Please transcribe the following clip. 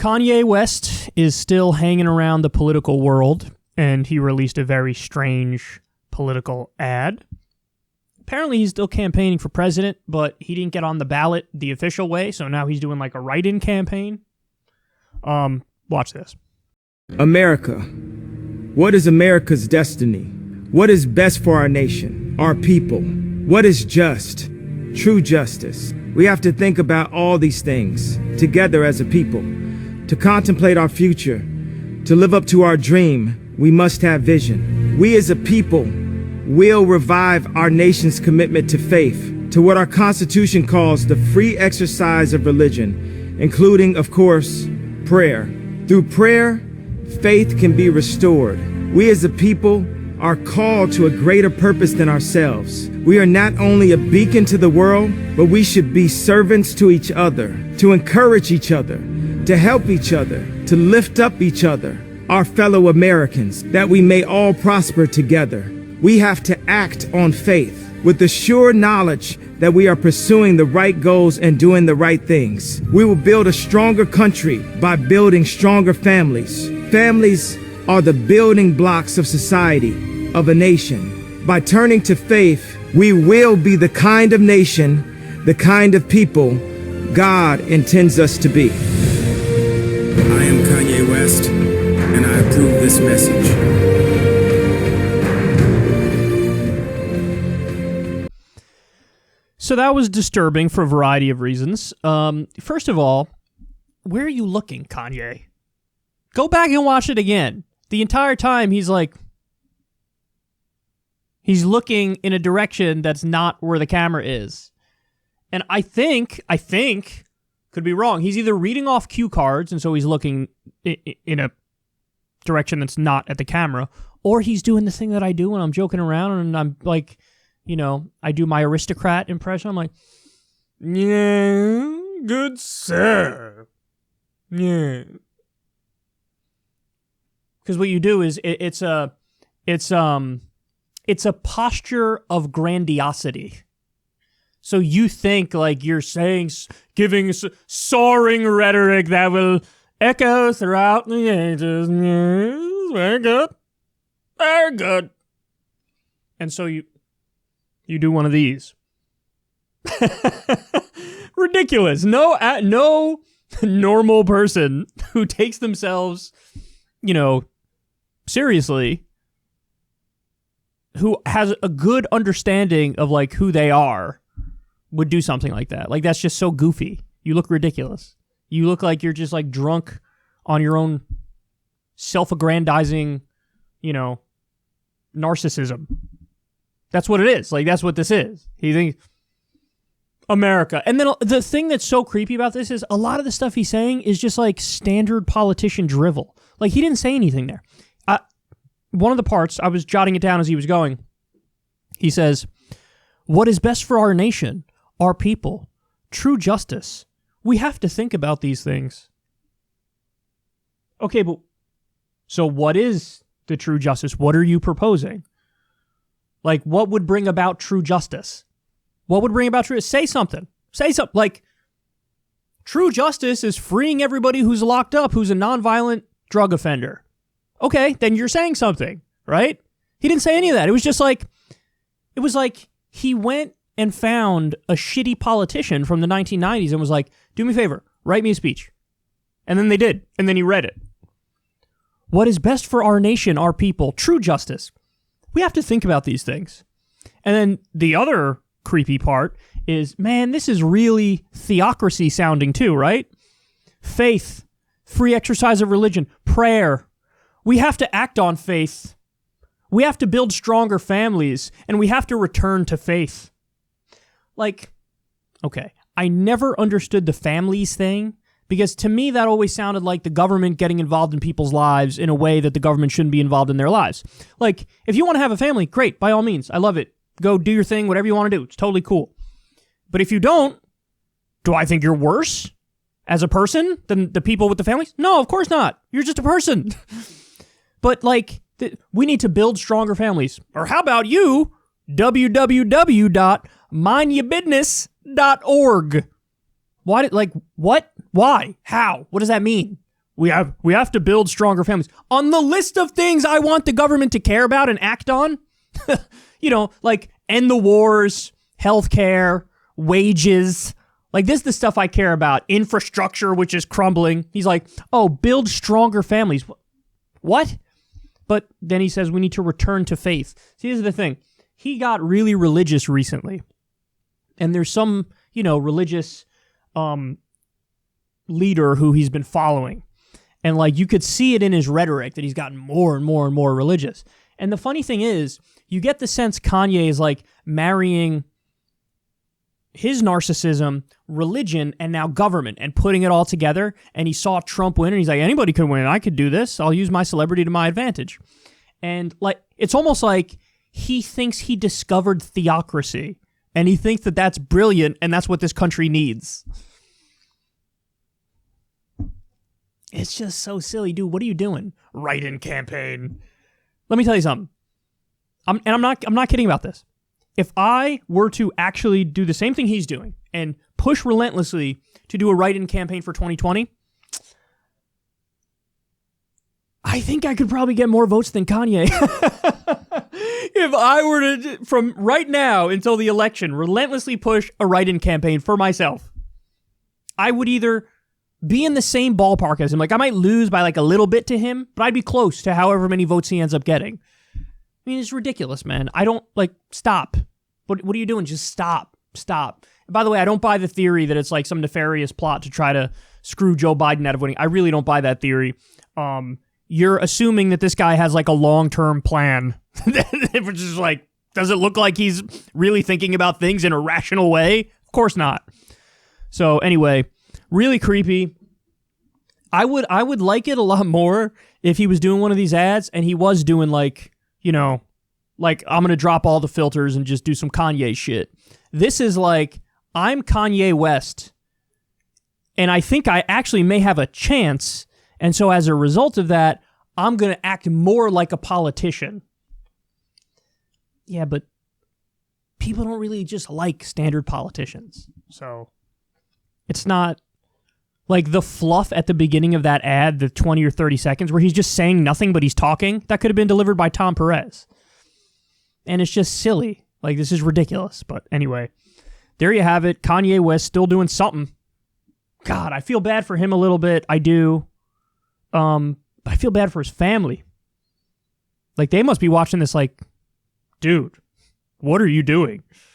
Kanye West is still hanging around the political world, and he released a very strange political ad. Apparently, he's still campaigning for president, but he didn't get on the ballot the official way, so now he's doing like a write-in campaign. Watch this. America. What is America's destiny? What is best for our nation, our people? What is just? True justice. We have to think about all these things together as a people. To contemplate our future, to live up to our dream, we must have vision. We as a people will revive our nation's commitment to faith, to what our Constitution calls the free exercise of religion, including, of course, prayer. Through prayer, faith can be restored. We as a people are called to a greater purpose than ourselves. We are not only a beacon to the world, but we should be servants to each other, to encourage each other, to help each other, to lift up each other, our fellow Americans, that we may all prosper together. We have to act on faith with the sure knowledge that we are pursuing the right goals and doing the right things. We will build a stronger country by building stronger families. Families are the building blocks of society, of a nation. By turning to faith, we will be the kind of nation, the kind of people God intends us to be. I am Kanye West, and I approve this message. So that was disturbing for a variety of reasons. First of all, where are you looking, Kanye? Go back and watch it again. The entire time he's looking in a direction that's not where the camera is. And I think, could be wrong, he's either reading off cue cards, and so he's looking in a direction that's not at the camera, or he's doing the thing that I do when I'm joking around and I'm like, you know, I do my aristocrat impression. I'm like, yeah, good sir. Yeah. Because what you do is it's a posture of grandiosity. So you think like you're saying, giving soaring rhetoric that will echo throughout the ages. Yes, very good, very good. And so you do one of these. Ridiculous. No normal person who takes themselves, you know, seriously, who has a good understanding of like who they are, would do something like that. Like, that's just so goofy. You look ridiculous. You look like you're just like drunk on your own self-aggrandizing, you know, narcissism. That's what it is. Like, that's what this is. He thinks America. And then the thing that's so creepy about this is a lot of the stuff he's saying is just like standard politician drivel. Like, he didn't say anything there. One of the parts, I was jotting it down as he was going. He says, what is best for our nation, our people, true justice. We have to think about these things. Okay, but so what is the true justice? What are you proposing? Like, what would bring about true justice? What would bring about true? Say something. Say something. Like, true justice is freeing everybody who's locked up, who's a nonviolent drug offender. Okay, then you're saying something, right? He didn't say any of that. It was like he went and found a shitty politician from the 1990s and was like, do me a favor, write me a speech. And then they did. And then he read it. What is best for our nation, our people, true justice. We have to think about these things. And then the other creepy part is, man, this is really theocracy sounding too, right? Faith, free exercise of religion, prayer. We have to act on faith. We have to build stronger families, and we have to return to faith. Like, okay, I never understood the families thing, because to me that always sounded like the government getting involved in people's lives in a way that the government shouldn't be involved in their lives. Like, if you want to have a family, great, by all means. I love it. Go do your thing, whatever you want to do. It's totally cool. But if you don't, do I think you're worse as a person than the people with the families? No, of course not. You're just a person. But like, we need to build stronger families. Or how about you, www.mindyourbusiness.org. What? Like, what? Why? How? What does that mean? We have to build stronger families. On the list of things I want the government to care about and act on, like end the wars, healthcare, wages. Like, this is the stuff I care about. Infrastructure, which is crumbling. He's like, oh, build stronger families. What? But then he says we need to return to faith. See, here's the thing. He got really religious recently. And there's some, religious leader who he's been following. And, like, you could see it in his rhetoric that he's gotten more and more and more religious. And the funny thing is, you get the sense Kanye is, like, marrying his narcissism, religion, and now government, and putting it all together. And he saw Trump win, and he's like, anybody could win. I could do this. I'll use my celebrity to my advantage. And, like, it's almost like he thinks he discovered theocracy, and he thinks that that's brilliant, and that's what this country needs. It's just so silly. Dude, what are you doing? Write-in campaign. Let me tell you something. I'm not kidding about this. If I were to actually do the same thing he's doing and push relentlessly to do a write-in campaign for 2020, I think I could probably get more votes than Kanye. If I were to, from right now until the election, relentlessly push a write-in campaign for myself, I would either be in the same ballpark as him. Like, I might lose by like a little bit to him, but I'd be close to however many votes he ends up getting. I mean, it's ridiculous, man. I don't, stop. What are you doing? Just stop. And by the way, I don't buy the theory that it's like some nefarious plot to try to screw Joe Biden out of winning. I really don't buy that theory. You're assuming that this guy has like a long-term plan, which is like, does it look like he's really thinking about things in a rational way? Of course not. So anyway, really creepy. I would like it a lot more if he was doing one of these ads and he was doing like I'm going to drop all the filters and just do some Kanye shit. This is like, I'm Kanye West, and I think I actually may have a chance, and so as a result of that, I'm going to act more like a politician. Yeah, but people don't really just like standard politicians. So it's not like the fluff at the beginning of that ad, the 20 or 30 seconds where he's just saying nothing but he's talking, that could have been delivered by Tom Perez. And it's just silly. Like, this is ridiculous. But anyway, there you have it. Kanye West still doing something. God, I feel bad for him a little bit. I do. But I feel bad for his family. Like, they must be watching this like, dude, what are you doing?